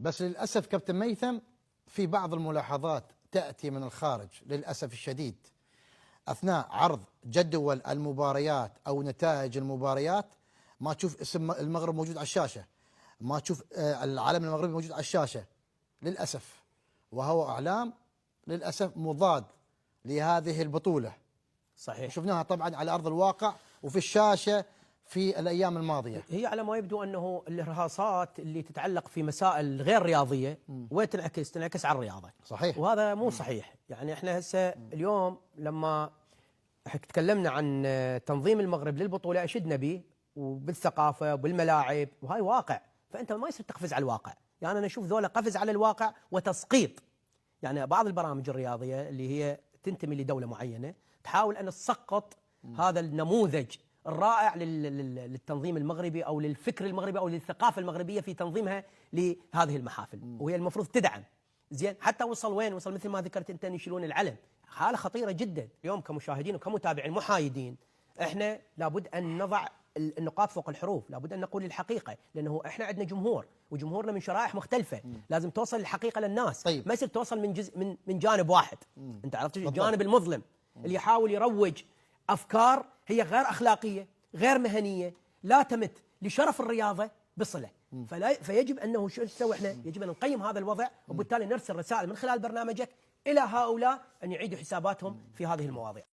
بس للأسف كابتن ميثم في بعض الملاحظات تأتي من الخارج للأسف الشديد أثناء عرض جدول المباريات أو نتائج المباريات. ما تشوف اسم المغرب موجود على الشاشة، ما تشوف العلم المغربي موجود على الشاشة للأسف، وهو إعلام للأسف مضاد لهذه البطولة. صحيح. شفناها طبعا على أرض الواقع وفي الشاشة في الأيام الماضية. هي على ما يبدو أنه الإرهاصات اللي تتعلق في مسائل غير رياضية وتنعكس على الرياضة. صحيح. وهذا مو صحيح. يعني احنا هسه اليوم لما تكلمنا عن تنظيم المغرب للبطولة أشدنا به وبالثقافة وبالملاعب، وهاي واقع. فأنت ما يصير تقفز على الواقع. يعني أنا أشوف ذولا قفز على الواقع وتسقيط. يعني بعض البرامج الرياضية اللي هي تنتمي لدولة معينة تحاول أن تسقط هذا النموذج الرائع للتنظيم المغربي أو للفكر المغربي أو للثقافة المغربية في تنظيمها لهذه المحافل، وهي المفروض تدعم. زين، حتى وصل وين؟ وصل مثل ما ذكرت أنت، يشيلون العلم. حالة خطيرة جدا. اليوم كمشاهدين وكمتابعين محايدين احنا لابد أن نضع النقاط فوق الحروف، لابد أن نقول الحقيقة، لأنه احنا عندنا جمهور وجمهورنا من شرائح مختلفة. لازم توصل الحقيقة للناس. طيب. ما يصير توصل من جزء من جانب واحد. انت عرفت الجانب المظلم اللي يحاول يروج أفكار هي غير أخلاقية، غير مهنية، لا تمت لشرف الرياضة بصلة. فيجب أنه شو نسوي احنا؟ يجب أن نقيم هذا الوضع، وبالتالي نرسل رسائل من خلال برنامجك إلى هؤلاء أن يعيدوا حساباتهم في هذه المواضيع.